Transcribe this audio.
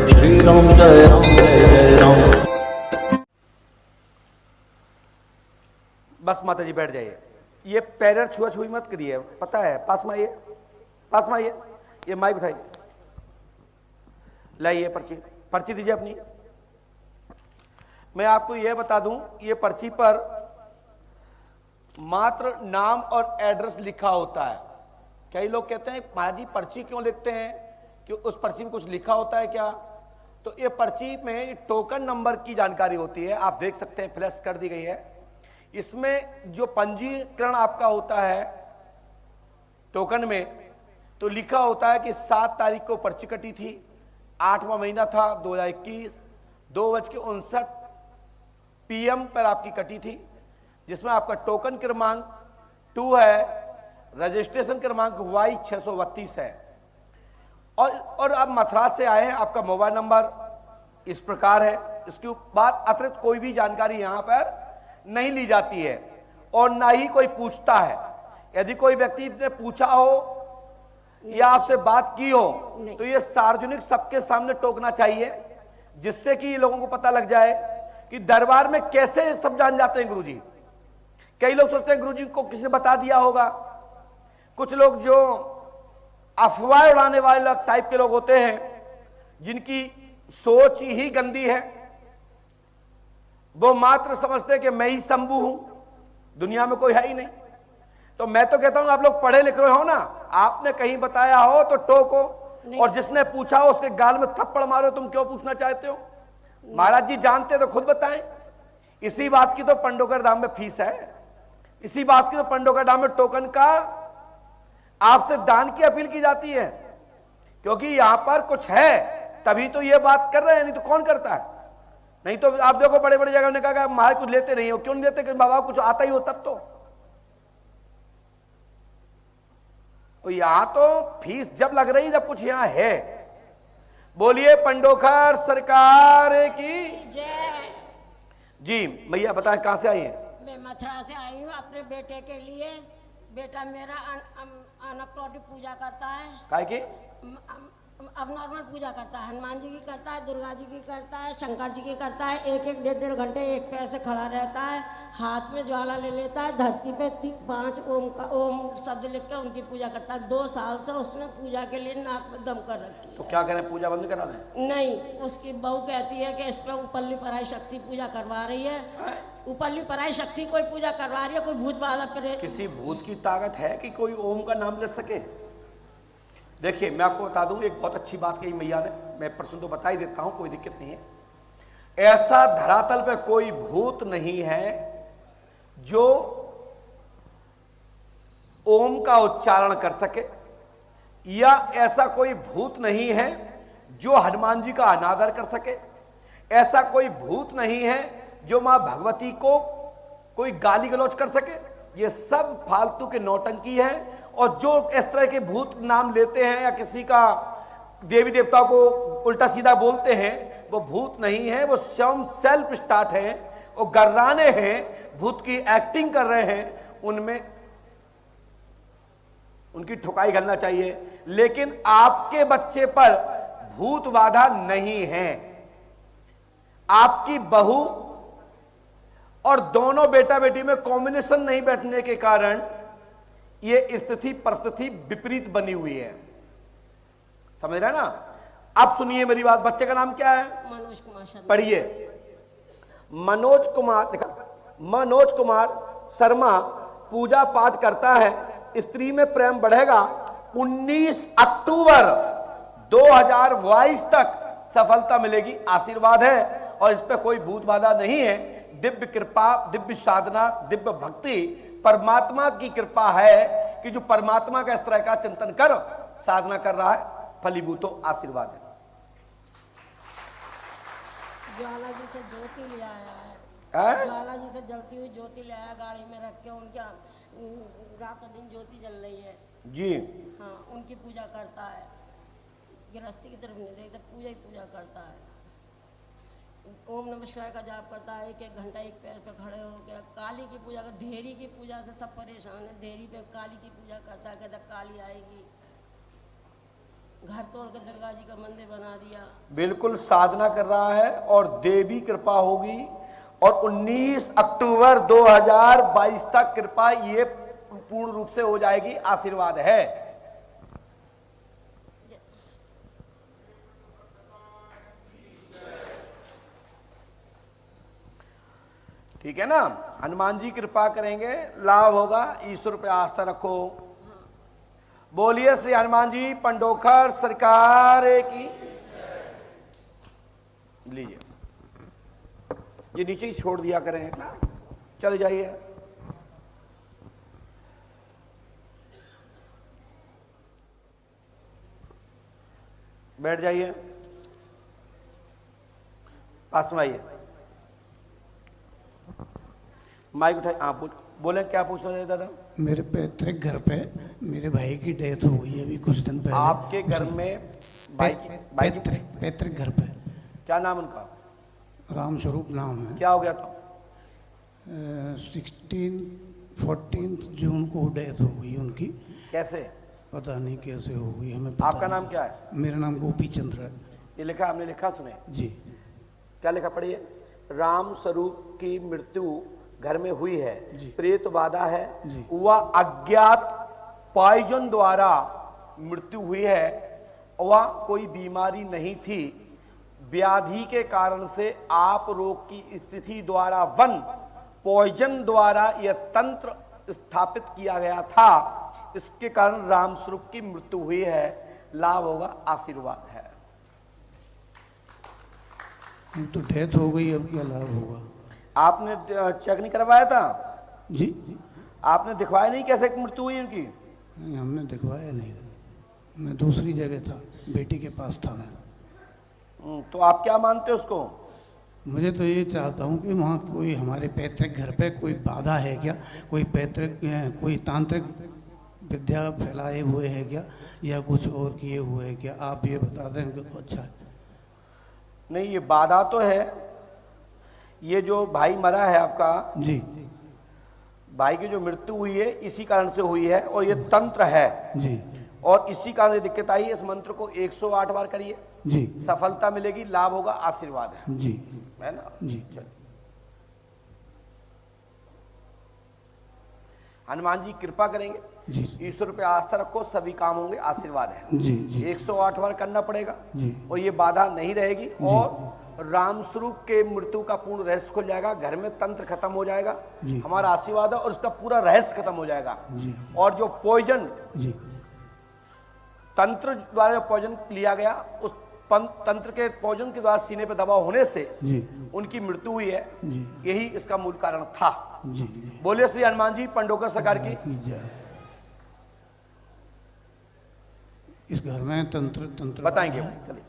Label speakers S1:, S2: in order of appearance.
S1: श्री राम जय जय राम।
S2: बस माता जी बैठ जाइए। ये पैर छुआ छुई मत करिए, पता है। पास में आइए, पास में आइए। ये माइक उठाइए, लाइए पर्ची, पर्ची दीजिए अपनी। मैं आपको यह बता दूं, ये पर्ची पर मात्र नाम और एड्रेस लिखा होता है। कई लोग कहते हैं महाराज जी पर्ची क्यों लिखते हैं, कि उस पर्ची में कुछ लिखा होता है क्या? तो ये पर्ची में टोकन नंबर की जानकारी होती है, आप देख सकते हैं, फ्लैश कर दी गई है। इसमें जो पंजीकरण आपका होता है टोकन में, तो लिखा होता है कि 7 तारीख को पर्ची कटी थी, 8वां महीना था 2021, 2:59 PM पर आपकी कटी थी, जिसमें आपका टोकन क्रमांक 2 है, रजिस्ट्रेशन क्रमांक Y632 है। और आप मथुरा से आए हैं, आपका मोबाइल नंबर इस प्रकार है। इसके बाद अतिरिक्त कोई भी जानकारी यहां पर नहीं ली जाती है और ना ही कोई पूछता है। यदि कोई व्यक्ति ने पूछा हो या आपसे बात की हो तो ये सार्वजनिक सबके सामने टोकना चाहिए, जिससे कि लोगों को पता लग जाए कि दरबार में कैसे सब जान जाते हैं गुरुजी। कई लोग सोचते हैं गुरुजी को किसी ने बता दिया होगा। कुछ लोग जो अफवाह उड़ाने वाले टाइप के लोग होते हैं, जिनकी सोच ही गंदी है, वो मात्र समझते हैं कि मैं ही शंभू हूं, दुनिया में कोई है ही नहीं। तो मैं तो कहता हूं आप लोग पढ़े लिखे हो ना, आपने कहीं बताया हो तो टोको, और जिसने पूछा हो उसके गाल में थप्पड़ मारो। तुम क्यों पूछना चाहते हो? महाराज जी जानते तो खुद बताएं। इसी बात की तो पंडोकर धाम में फीस है, इसी बात की तो पंडोकर धाम में टोकन का आपसे दान की अपील की जाती है, क्योंकि यहां पर कुछ है तभी तो ये बात कर रहे हैं, नहीं तो कौन करता है? नहीं तो आप देखो बड़े बड़े जगह ने कहा महाराज कुछ लेते नहीं हो, क्यों नहीं लेते? कि बाबा कुछ आता ही हो तब तो यहां तो फीस जब लग रही जब कुछ यहां है। बोलिए पंडोखर सरकार की
S3: जय।
S2: जी भैया बताएं कहां से आई हैं?
S3: मैं मथुरा से आई हूँ अपने बेटे के लिए। बेटा मेरा अनपटौटी पूजा करता है,
S2: काय की
S3: अब नॉर्मल पूजा करता है, हनुमान जी की करता है, दुर्गा जी की करता है, शंकर जी की करता है। एक एक डेढ़ डेढ़ घंटे एक पैर से खड़ा रहता है, हाथ में ज्वाला ले लेता है, धरती पे 5 ओम शब्द लिख कर उनकी पूजा करता है। 2 साल से उसने पूजा के लिए नाक में दम कर रखी है।
S2: तो क्या करें, पूजा बंद करा दें?
S3: नहीं, उसकी बहू कहती है कि इस पर उपल्ली पराई शक्ति पूजा करवा रही है। उपल्ली पराई शक्ति कोई पूजा करवा रही है, कोई भूत वाला पर।
S2: किसी भूत की ताकत है कि कोई ओम का नाम ले सके? देखिए मैं आपको बता दूं, एक बहुत अच्छी बात कही मैया ने, मैं प्रश्न तो बता ही देता हूं, कोई दिक्कत नहीं है। ऐसा धरातल पे कोई भूत नहीं है जो ओम का उच्चारण कर सके, या ऐसा कोई भूत नहीं है जो हनुमान जी का अनादर कर सके, ऐसा कोई भूत नहीं है जो मां भगवती को कोई गाली गलौज कर सके। ये सब फालतू के नौटंकी है। और जो इस तरह के भूत नाम लेते हैं या किसी का देवी देवताओं को उल्टा सीधा बोलते हैं, वो भूत नहीं है, वो स्वयं सेल्फ स्टार्ट है, वो गर्राने हैं, भूत की एक्टिंग कर रहे हैं। उनमें उनकी ठुकाई घलना चाहिए। लेकिन आपके बच्चे पर भूत बाधा नहीं है। आपकी बहू और दोनों बेटा बेटी में कॉम्बिनेशन नहीं बैठने के कारण ये स्थिति परिस्थिति विपरीत बनी हुई है। समझ रहे हैं ना? अब सुनिए मेरी बात। बच्चे का नाम क्या है?
S3: मनोज कुमार शर्मा।
S2: पढ़िए। मनोज कुमार, मनोज कुमार शर्मा पूजा पाठ करता है, स्त्री में प्रेम बढ़ेगा। 19 अक्टूबर 2022 तक सफलता मिलेगी, आशीर्वाद है, और इस पर कोई भूत बाधा नहीं है। दिव्य कृपा, दिव्य साधना, दिव्य भक्ति, परमात्मा की कृपा है कि जो परमात्मा का इस तरह का चिंतन कर साधना कर रहा है, फलीभूतो आशीर्वाद है।
S3: ज्वाला जी से ज्योति ले आया है, ज्वाला जी से जलती हुई ज्योति ले आया, गाड़ी में रख के। उनका रातों दिन ज्योति जल रही है
S2: जी।
S3: हाँ, उनकी पूजा करता है। गृहस्थी की तरफ नहीं देखता, पूजा ही पूजा करता है। ओम नमः शिवाय का जाप करता है, 1-1 घंटा एक पैर पे खड़े हो गया। काली की पूजा कर, धेरी की पूजा से सब परेशान है। धेरी पे काली की पूजा करता है, कहता काली आएगी। घर तोड़ के दुर्गा जी का मंदिर बना दिया।
S2: बिल्कुल साधना कर रहा है और देवी कृपा होगी, और 19 अक्टूबर 2022 तक कृपा ये पूर्ण रूप से हो जाएगी, आशीर्वाद है। ठीक है ना, हनुमान जी कृपा करेंगे, लाभ होगा, ईश्वर पे आस्था रखो। बोलिए श्री हनुमान जी पंडोखर सरकार की। लीजिए, ये नीचे ही छोड़ दिया करें ना, चले जाइए। बैठ जाइए, पास में आइए, माइक उठाइए। आप बोले क्या पूछना चाहिए दादा?
S4: मेरे पैतृक घर पे मेरे भाई की डेथ हो गई अभी कुछ दिन पहले।
S2: आपके घर में भाई की
S4: पैतृक घर पे।
S2: क्या नाम उनका?
S4: राम स्वरूप नाम है।
S2: क्या हो गया था?
S4: 14 जून को डेथ हो गई उनकी।
S2: कैसे?
S4: पता नहीं कैसे हो गई, हमें पता
S2: आपका
S4: नहीं।
S2: नाम क्या है?
S4: मेरा नाम गोपी चंद्र है।
S2: ये लिखा, आपने लिखा सुने?
S4: जी।
S2: क्या लिखा पढ़िए। राम स्वरूप की मृत्यु घर में हुई है, प्रेत बाधा है, वह अज्ञात पॉइजन द्वारा मृत्यु हुई है, वह कोई बीमारी नहीं थी, व्याधि के कारण से आप रोग की स्थिति द्वारा वन पॉइजन द्वारा यह तंत्र स्थापित किया गया था, इसके कारण राम स्वरूप की मृत्यु हुई है, लाभ होगा, आशीर्वाद है।
S4: तो डेथ हो गई, अब क्या लाभ होगा?
S2: आपने चेक नहीं करवाया था?
S4: जी।
S2: आपने दिखवाया नहीं कैसे मृत्यु हुई उनकी?
S4: नहीं, हमने दिखवाया नहीं, मैं दूसरी जगह था, बेटी के पास था मैं।
S2: तो आप क्या मानते हो उसको?
S4: मुझे तो ये चाहता हूँ कि वहाँ कोई हमारे पैतृक घर पे कोई बाधा है क्या, कोई पैतृक कोई तांत्रिक विद्या फैलाए हुए है क्या, या कुछ और किए हुए है क्या? आप ये बता दें तो अच्छा है।
S2: नहीं, ये बाधा तो है। ये जो भाई मरा है आपका,
S4: जी,
S2: भाई की जो मृत्यु हुई है इसी कारण से हुई है, और ये तंत्र है
S4: जी,
S2: और इसी कारण से दिक्कत आई है। इस मंत्र को 108 बार करिए,
S4: जी,
S2: सफलता मिलेगी, लाभ होगा, आशीर्वाद है।
S4: जी,
S2: है ना?
S4: जी।
S2: चलिए, हनुमान जी कृपा करेंगे,
S4: जी,
S2: ईश्वर पे आस्था रखो, सभी काम होंगे, आशीर्वाद है।
S4: जी, जी,
S2: 108 बार करना पड़ेगा,
S4: जी,
S2: और ये बाधा नहीं रहेगी, और राम स्वरूप के मृत्यु का पूर्ण रहस्य खुल जाएगा, घर में तंत्र खत्म हो जाएगा, हमारा आशीर्वाद है, और उसका पूरा रहस्य खत्म हो जाएगा। और जो पॉइजन, तंत्र द्वारा जो पॉइजन लिया गया, उस तंत्र के पॉइजन के द्वारा सीने पे दबाव होने से उनकी मृत्यु हुई है, यही इसका मूल कारण था। बोलिए श्री हनुमान जी पंडोकर सरकार की।
S4: इस घर में तंत्र
S2: बताएंगे, चलिए।